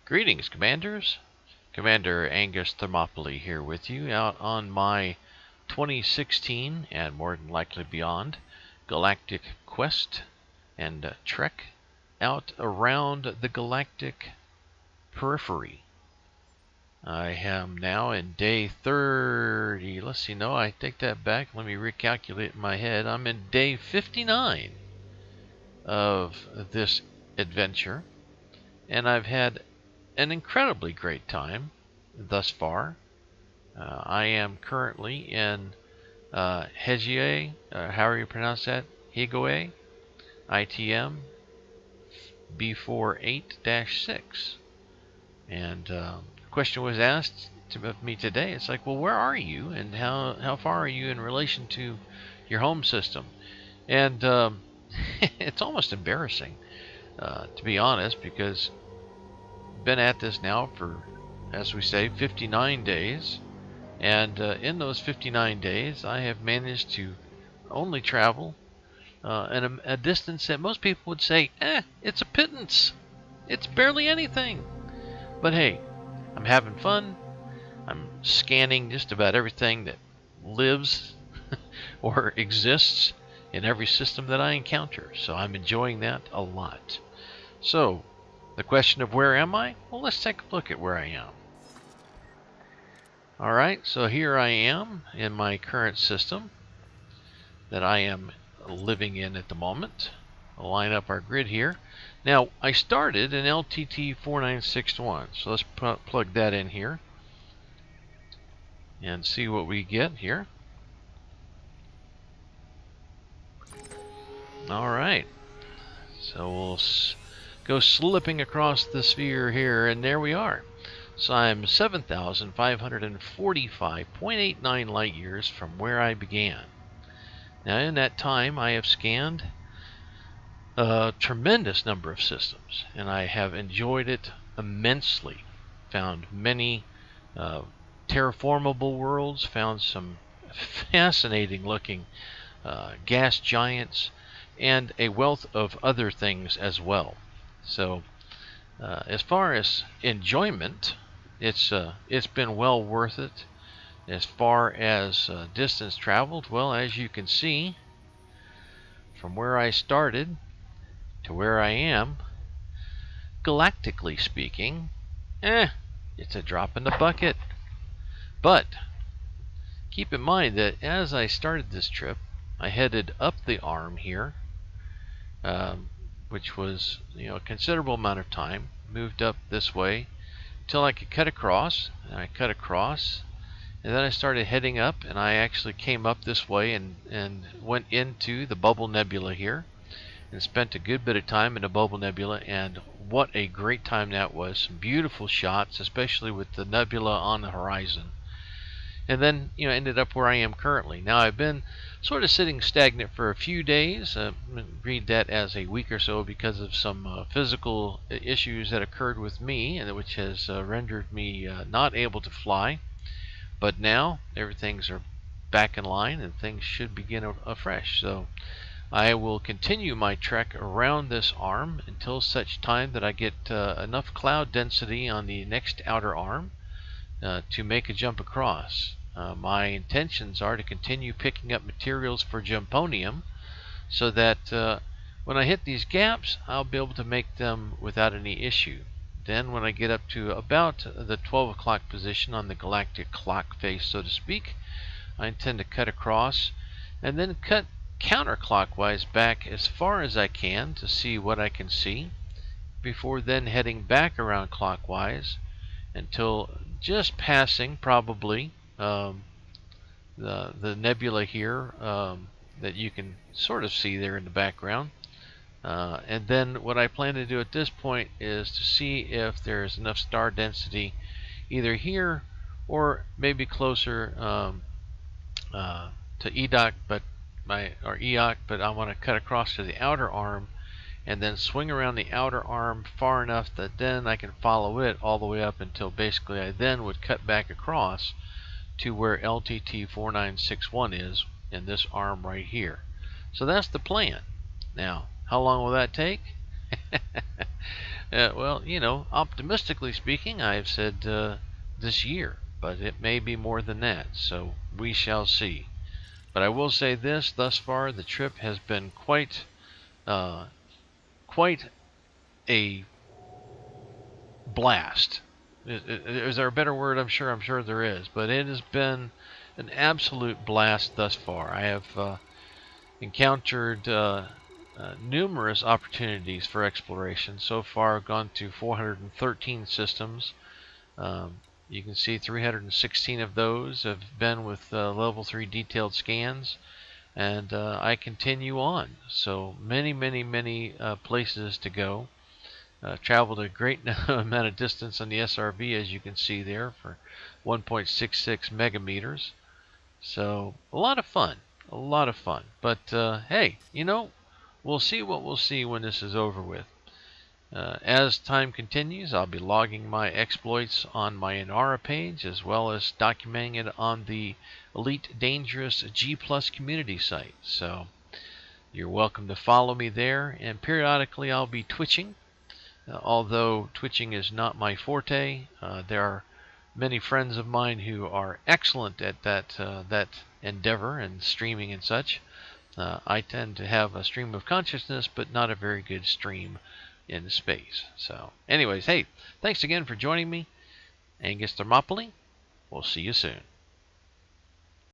Greetings, Commanders. Commander Angus Thermopylae here with you out on my 2016 and more than likely beyond galactic quest and trek out around the galactic periphery. I am now in day 30. Let's see, no, I take that back. Let me recalculate in my head. I'm in day 59 of this adventure, and I've had an incredibly great time thus far. I am currently in Hegie, however you pronounce that, Higoe, ITM B48-6. And the question was asked of me today. It's like, well, where are you, and how far are you in relation to your home system? And it's almost embarrassing, to be honest, because been at this now for, as we say, 59 days, and in those 59 days I have managed to only travel a distance that most people would say, it's a pittance, it's barely anything. But hey, I'm having fun. I'm scanning just about everything that lives or exists in every system that I encounter, so I'm enjoying that a lot. So the question of where am I? Well, let's take a look at where I am. Alright, so here I am in my current system that I am living in at the moment. I'll line up our grid here. Now, I started in LTT 4961, so let's plug that in here and see what we get here. Alright, so we'll go slipping across the sphere here, and there we are. So I'm 7,545.89 light years from where I began. Now, in that time, I have scanned a tremendous number of systems, and I have enjoyed it immensely. Found many terraformable worlds, found some fascinating looking gas giants, and a wealth of other things as well. So as far as enjoyment, it's been well worth it. As far as distance traveled, well, as you can see, from where I started to where I am, galactically speaking, it's a drop in the bucket. But keep in mind that as I started this trip, I headed up the arm here, which was, a considerable amount of time. Moved up this way until I could cut across, and I cut across, and then I started heading up, and I actually came up this way and went into the Bubble Nebula here and spent a good bit of time in the Bubble Nebula, and what a great time that was. Some beautiful shots, especially with the nebula on the horizon. And then, ended up where I am currently. Now, I've been sort of sitting stagnant for a few days. Read that as a week or so because of some physical issues that occurred with me, and which has rendered me not able to fly. But now, everything's are back in line, and things should begin afresh. So I will continue my trek around this arm until such time that I get enough cloud density on the next outer arm to make a jump across. My intentions are to continue picking up materials for Jumponium so that when I hit these gaps, I'll be able to make them without any issue. Then when I get up to about the 12 o'clock position on the galactic clock face, so to speak, I intend to cut across and then cut counterclockwise back as far as I can to see what I can see, before then heading back around clockwise until just passing probably the nebula here that you can sort of see there in the background. And then what I plan to do at this point is to see if there's enough star density either here or maybe closer to EDOC, but EOC, but I want to cut across to the outer arm and then swing around the outer arm far enough that then I can follow it all the way up until basically I then would cut back across to where LTT 4961 is in this arm right here. So that's the plan. Now, how long will that take? Well, optimistically speaking, I've said this year, but it may be more than that, so we shall see. But I will say this: thus far, the trip has been uh, quite a blast. Is there a better word? I'm sure there is, but it has been an absolute blast thus far. I have encountered numerous opportunities for exploration. So far, I've gone to 413 systems. You can see 316 of those have been with level 3 detailed scans, and I continue on. So many places to go. Traveled a great amount of distance on the SRV, as you can see there, for 1.66 megameters. So a lot of fun, a lot of fun. But hey, we'll see what we'll see when this is over with. As time continues, I'll be logging my exploits on my Inara page, as well as documenting it on the Elite Dangerous G Plus community site. So you're welcome to follow me there, and periodically I'll be twitching. Although twitching is not my forte, there are many friends of mine who are excellent at that endeavor and streaming and such. I tend to have a stream of consciousness, but not a very good stream in space. So, anyways, hey, thanks again for joining me. Angus Thermopylae. We'll see you soon.